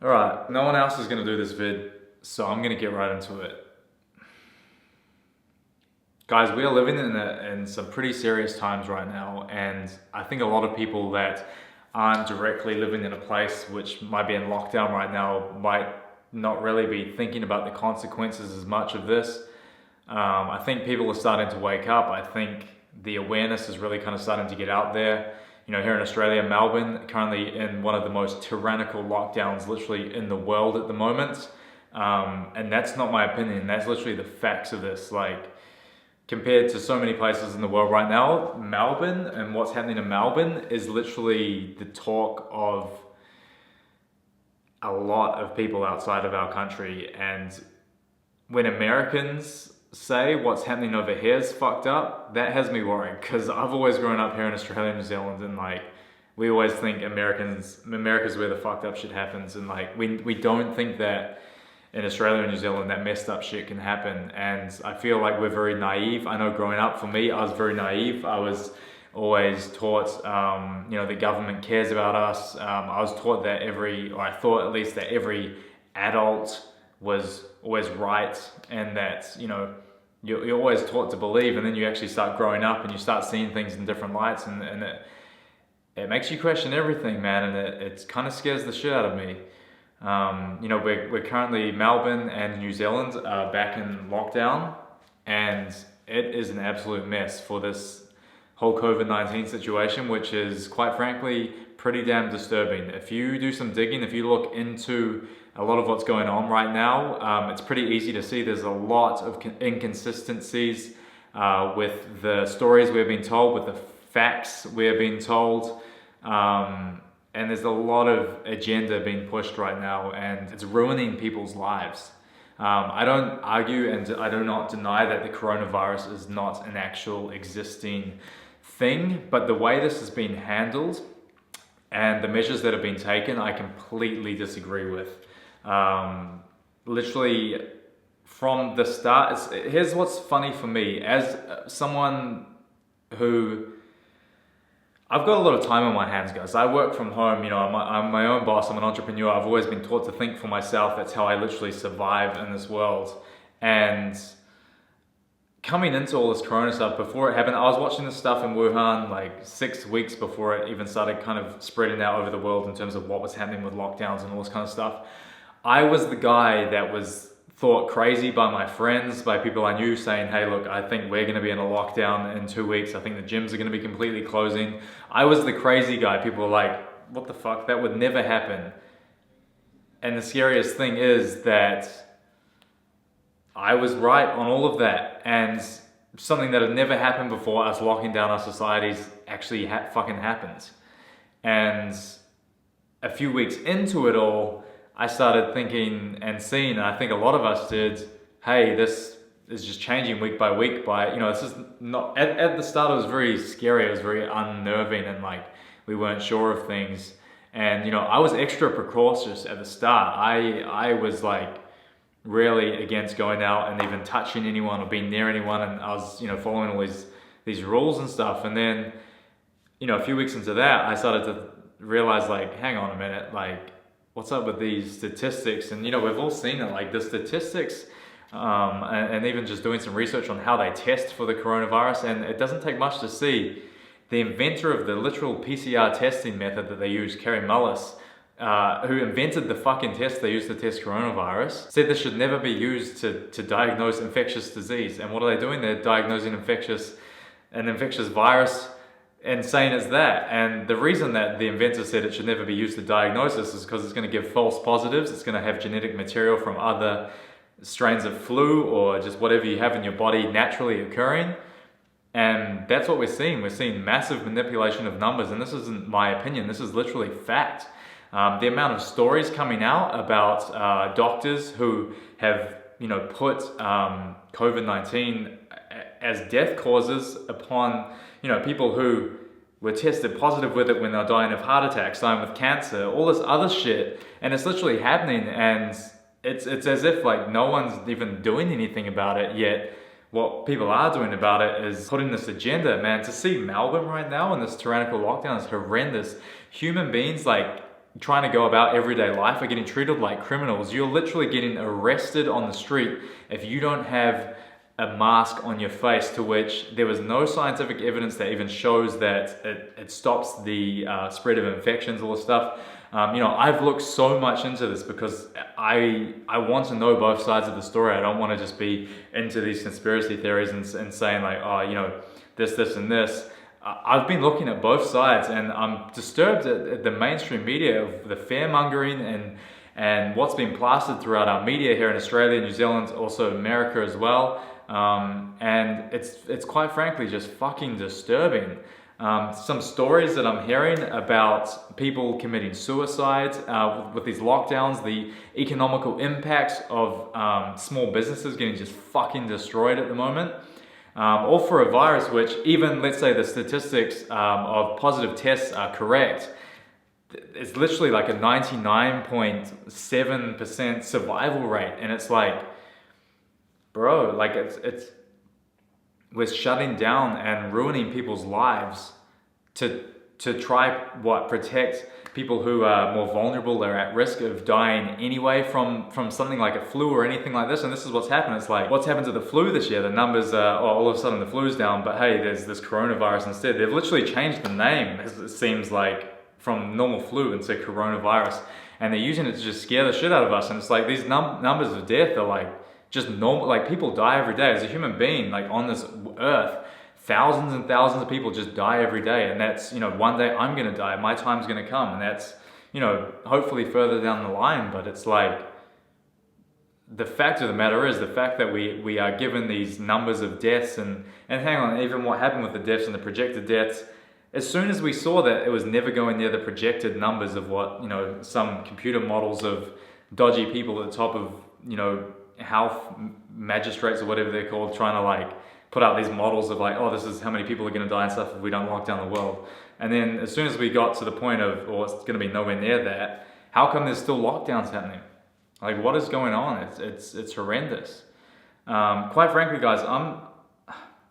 Alright, no one else is going to do this vid, so I'm going to get right into it. Guys, we are living in some pretty serious times right now, and I think a lot of people that aren't directly living in a place which might be in lockdown right now might not really be thinking about the consequences as much of this. I think people are starting to wake up. I think the awareness is really kind of starting to get out there. You know, here in Australia, Melbourne, currently in one of the most tyrannical lockdowns literally in the world at the moment. And that's not my opinion, that's literally the facts of this. Like, compared to so many places in the world right now, Melbourne and what's happening in Melbourne is literally the talk of a lot of people outside of our country. And when Americans say what's happening over here is fucked up, that has me worried, because I've always grown up here in Australia and New Zealand, and like, we always think America's where the fucked up shit happens, and like, we don't think that in Australia and New Zealand that messed up shit can happen. And I feel like we're very naive. I know growing up, for me, I was very naive. I was always taught, the government cares about us. I was taught that I thought at least that every adult was always right, and that, you're always taught to believe, and then you actually start growing up and you start seeing things in different lights, and it makes you question everything, man, and it kind of scares the shit out of me. We're currently, Melbourne and New Zealand are back in lockdown, and it is an absolute mess for this whole COVID-19 situation, which is quite frankly pretty damn disturbing. If you do some digging, if you look into a lot of what's going on right now, it's pretty easy to see there's a lot of inconsistencies with the stories we're being told, with the facts we're being told. And there's a lot of agenda being pushed right now, and it's ruining people's lives. I don't argue and I do not deny that the coronavirus is not an actual existing thing, but the way this has been handled and the measures that have been taken, I completely disagree with. Literally from the start, here's what's funny for me, as someone who, I've got a lot of time on my hands, guys. I work from home, I'm my own boss, I'm an entrepreneur. I've always been taught to think for myself. That's how I literally survive in this world. And coming into all this corona stuff, before it happened, I was watching this stuff in Wuhan like 6 weeks before it even started kind of spreading out over the world in terms of what was happening with lockdowns and all this kind of stuff. I was the guy that was thought crazy by my friends, by people I knew, saying, hey, look, I think we're going to be in a lockdown in 2 weeks. I think the gyms are going to be completely closing. I was the crazy guy. People were like, what the fuck? That would never happen. And the scariest thing is that I was right on all of that. And something that had never happened before, us locking down our societies, actually fucking happened. And a few weeks into it all, I started thinking and seeing, and I think a lot of us did, hey, this is just changing week by week. This is not, at the start it was very scary, it was very unnerving, and like, we weren't sure of things. And, I was extra precautious at the start. I was like really against going out and even touching anyone or being near anyone, and I was, following all these rules and stuff. And then, a few weeks into that, I started to realize, like, hang on a minute, like, what's up with these statistics? And we've all seen it, like the statistics, and even just doing some research on how they test for the coronavirus, and it doesn't take much to see the inventor of the literal PCR testing method that they use, Kerry Mullis, who invented the fucking test they use to test coronavirus, said this should never be used to diagnose infectious disease. And what are they doing? They're diagnosing an infectious virus and saying it's that. And the reason that the inventor said it should never be used to diagnose this is because it's going to give false positives. It's going to have genetic material from other strains of flu or just whatever you have in your body naturally occurring. And that's what we're seeing. We're seeing massive manipulation of numbers. And this isn't my opinion. This is literally fact. The amount of stories coming out about doctors who have, put COVID-19 as death causes upon, people who were tested positive with it when they're dying of heart attacks, dying with cancer, all this other shit. And it's literally happening, and it's as if like no one's even doing anything about it, yet what people are doing about it is putting this agenda, man. To see Melbourne right now in this tyrannical lockdown is horrendous. Human beings like trying to go about everyday life are getting treated like criminals. You're literally getting arrested on the street if you don't have a mask on your face, to which there was no scientific evidence that even shows that it stops the spread of infections, all this stuff. I've looked so much into this because I want to know both sides of the story. I don't want to just be into these conspiracy theories and saying like, oh, this, and this. I've been looking at both sides, and I'm disturbed at the mainstream media of the fear-mongering and what's been plastered throughout our media here in Australia, New Zealand, also America as well. And it's quite frankly just fucking disturbing. Some stories that I'm hearing about people committing suicide with these lockdowns, the economical impacts of small businesses getting just fucking destroyed at the moment. All for a virus which, even let's say the statistics of positive tests are correct, it's literally like a 99.7% survival rate. And it's like, bro, like we're shutting down and ruining people's lives to try protect people who are more vulnerable. They're at risk of dying anyway from something like a flu or anything like this. And this is what's happened. It's like, what's happened to the flu this year? The numbers are, all of a sudden the flu's down, but hey, there's this coronavirus instead. They've literally changed the name, it seems like, from normal flu into coronavirus. And they're using it to just scare the shit out of us. And it's like these numbers of death are like just normal. Like, people die every day. As a human being, like on this earth, thousands and thousands of people just die every day. And that's, one day I'm gonna die, my time's gonna come, and that's, hopefully further down the line. But it's like, the fact of the matter is, the fact that we are given these numbers of deaths, and hang on, even what happened with the deaths and the projected deaths, as soon as we saw that it was never going near the projected numbers of what, some computer models of dodgy people at the top of, health magistrates or whatever they're called, trying to like put out these models of like, oh, this is how many people are going to die and stuff if we don't lock down the world. And then as soon as we got to the point of, or it's going to be nowhere near that, how come there's still lockdowns happening? Like, what is going on? It's horrendous. Quite frankly, guys,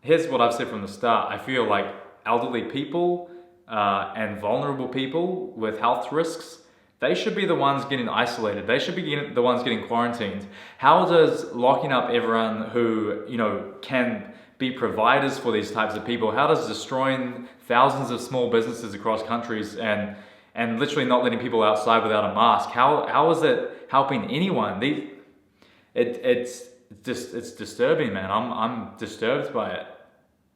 here's what I've said from the start. I feel like elderly people and vulnerable people with health risks, they should be the ones getting isolated. They should be the ones getting quarantined. How does locking up everyone who, can be providers for these types of people, how does destroying thousands of small businesses across countries and literally not letting people outside without a mask, how is it helping anyone? It's disturbing, man. I'm disturbed by it.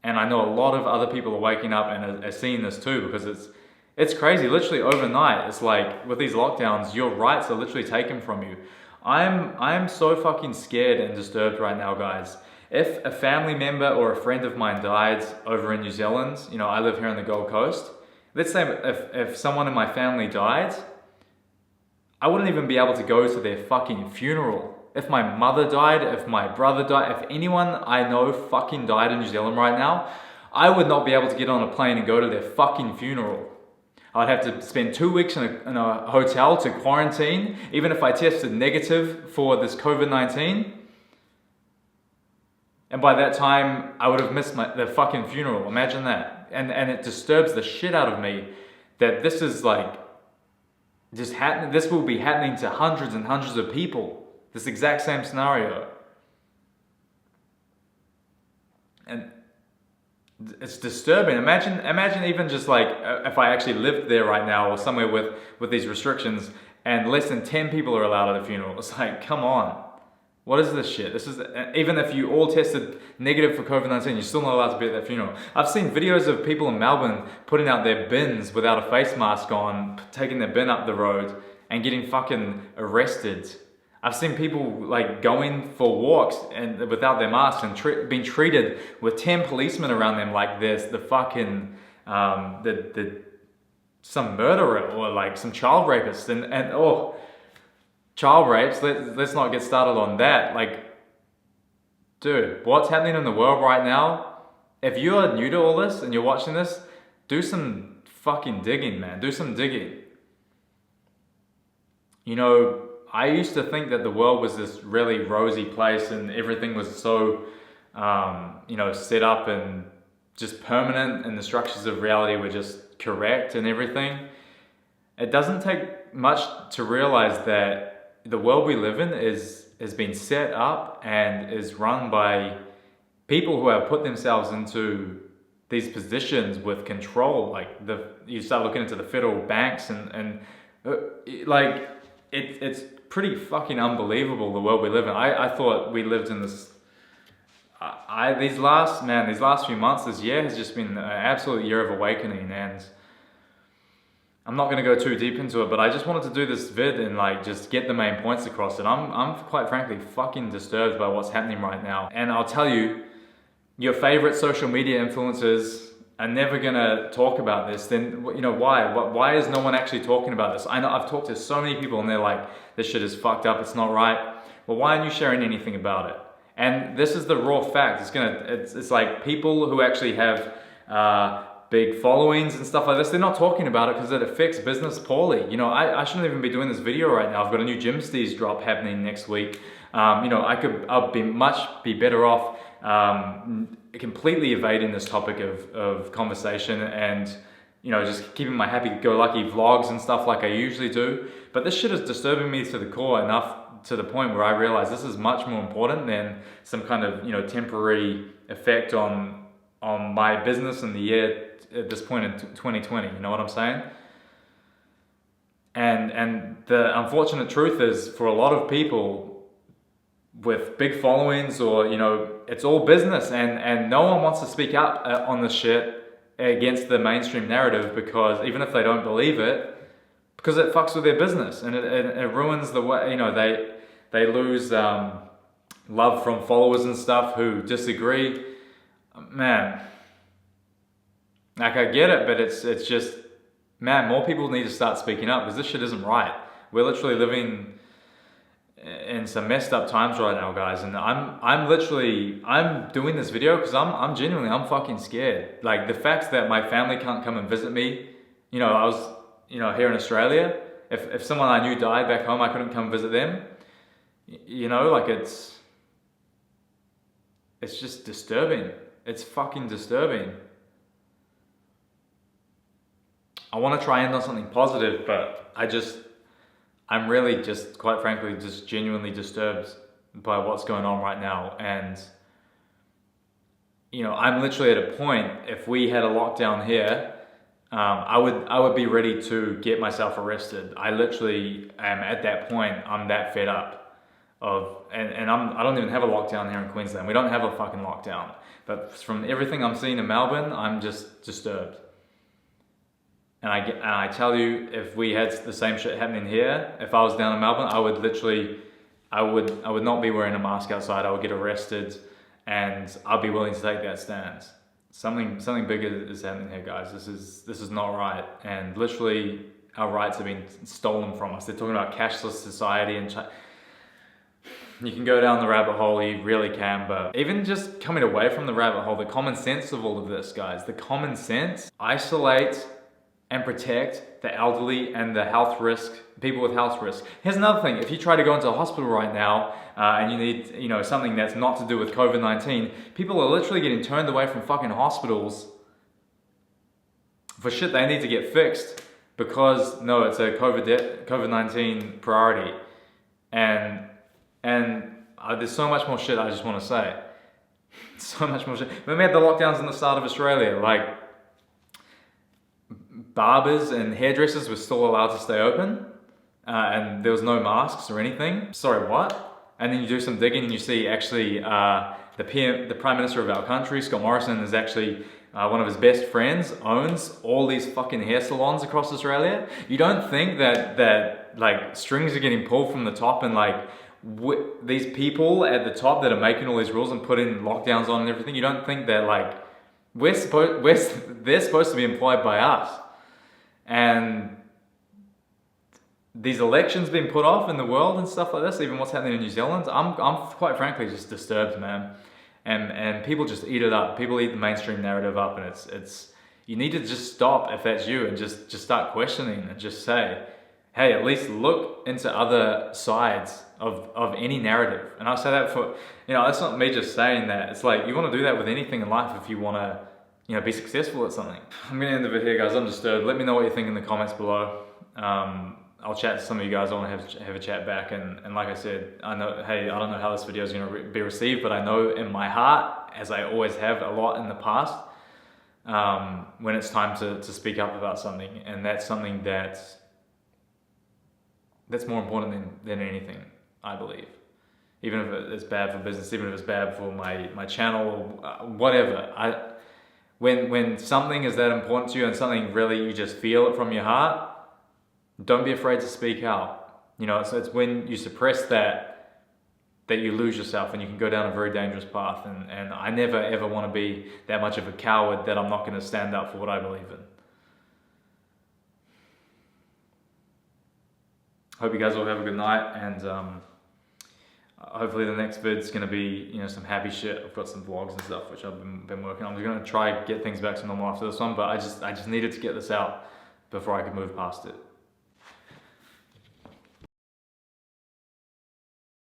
And I know a lot of other people are waking up and are seeing this too, because it's crazy. Literally overnight, it's like with these lockdowns, your rights are literally taken from you. I'm so fucking scared and disturbed right now, guys. If a family member or a friend of mine died over in New Zealand, I live here on the Gold Coast. Let's say if someone in my family died, I wouldn't even be able to go to their fucking funeral. If my mother died, if my brother died, if anyone I know fucking died in New Zealand right now, I would not be able to get on a plane and go to their fucking funeral. I'd have to spend 2 weeks in a hotel to quarantine, even if I tested negative for this COVID-19. And by that time, I would have missed the fucking funeral. Imagine that. And it disturbs the shit out of me that this is like, this will be happening to hundreds and hundreds of people. This exact same scenario. And it's disturbing. Imagine even just like if I actually lived there right now or somewhere with these restrictions and less than 10 people are allowed at a funeral. It's like, come on. What is this shit? This is, even if you all tested negative for COVID-19, you're still not allowed to be at that funeral. I've seen videos of people in Melbourne putting out their bins without a face mask on, taking their bin up the road and getting fucking arrested. I've seen people like going for walks and without their masks and being treated with 10 policemen around them like this, the fucking, some murderer or like some child rapist and child rapes, let's not get started on that. Like, dude, what's happening in the world right now? If you're new to all this and you're watching this, do some fucking digging, man. Do some digging. I used to think that the world was this really rosy place and everything was so you know, set up and just permanent, and the structures of reality were just correct and everything. It doesn't take much to realize that the world we live in has been set up and is run by people who have put themselves into these positions with control. Like you start looking into the federal banks and like it's pretty fucking unbelievable, the world we live in. I thought we lived in this. These last few months, this year has just been an absolute year of awakening, and I'm not going to go too deep into it, but I just wanted to do this vid and like just get the main points across. And I'm quite frankly fucking disturbed by what's happening right now. And I'll tell you, your favorite social media influencers are never gonna talk about this. Then you know why? Why is no one actually talking about this? I know I've talked to so many people and they're like, this shit is fucked up. It's not right. Well, why aren't you sharing anything about it? And this is the raw fact. It's like people who actually have big followings and stuff like this, they're not talking about it because it affects business poorly. You know, I shouldn't even be doing this video right now. I've got a new Gym Steez drop happening next week. You know, I'll be better off completely evading this topic of conversation and, you know, just keeping my happy-go-lucky vlogs and stuff like I usually do. But this shit is disturbing me to the core enough to the point where I realize this is much more important than some kind of, you know, temporary effect on my business in the year at this point in 2020. You know what I'm saying? And the unfortunate truth is, for a lot of people with big followings, or, you know, it's all business, and no one wants to speak up on this shit against the mainstream narrative, because even if they don't believe it, because it fucks with their business, and it ruins the way, you know, they lose love from followers and stuff who disagree. Man, like, I get it, but it's just, man, more people need to start speaking up, because this shit isn't right. We're literally living in some messed up times right now, guys, and I'm doing this video because I'm genuinely fucking scared. Like, the fact that my family can't come and visit me, you know, I was, you know, here in Australia, if someone I knew died back home, I couldn't come visit them. You know, like, it's just disturbing. It's fucking disturbing. I want to try and end on something positive, but I'm really just, quite frankly, just genuinely disturbed by what's going on right now. And, you know, I'm literally at a point, if we had a lockdown here, I would be ready to get myself arrested. I literally am at that point. I'm that fed up and I don't even have a lockdown here in Queensland. We don't have a fucking lockdown. But from everything I'm seeing in Melbourne, I'm just disturbed. And I tell you, if we had the same shit happening here, if I was down in Melbourne, I would literally, I would not be wearing a mask outside. I would get arrested, and I'd be willing to take that stance. Something bigger is happening here, guys. This is not right, and literally our rights have been stolen from us. They're talking about cashless society, and you can go down the rabbit hole, you really can, but even just coming away from the rabbit hole, the common sense of all of this, guys, the common sense, isolate and protect the elderly and the health risk, people with health risk. Here's another thing: if you try to go into a hospital right now and you need, you know, something that's not to do with COVID-19, people are literally getting turned away from fucking hospitals for shit they need to get fixed because, no, it's a COVID-19 priority. And there's so much more shit I just want to say. So much more shit. When we had the lockdowns in the start of Australia, like, barbers and hairdressers were still allowed to stay open, and there was no masks or anything. Sorry, what? And then you do some digging and you see actually the Prime Minister of our country, Scott Morrison, is actually one of his best friends owns all these fucking hair salons across Australia. You don't think that like strings are getting pulled from the top, and like these people at the top that are making all these rules and putting lockdowns on and everything, you don't think that like they're supposed to be employed by us. And these elections being put off in the world and stuff like this, even what's happening in New Zealand, I'm quite frankly just disturbed, man. And people just eat it up. People eat the mainstream narrative up, and it's you need to just stop if that's you and just start questioning and just say, hey, at least look into other sides of any narrative. And I'll say that for, that's not me just saying that. It's like, you want to do that with anything in life if you want to, be successful at something. I'm going to end the video here, guys. I'm disturbed. Let me know what you think in the comments below. I'll chat to some of you guys. I want to have a chat back. And like I said, I know, hey, I don't know how this video is going to be received, but I know in my heart, as I always have a lot in the past, when it's time to speak up about something. And that's something that's more important than anything, I believe. Even if it's bad for business, even if it's bad for my channel, whatever. When something is that important to you and something really you just feel it from your heart, don't be afraid to speak out. So it's when you suppress that you lose yourself and you can go down a very dangerous path. And I never ever want to be that much of a coward that I'm not going to stand up for what I believe in. Hope you guys all have a good night, and hopefully the next vid's gonna be some happy shit. I've got some vlogs and stuff which I've been working on. I'm gonna try get things back to normal after this one, but I just needed to get this out before I could move past it.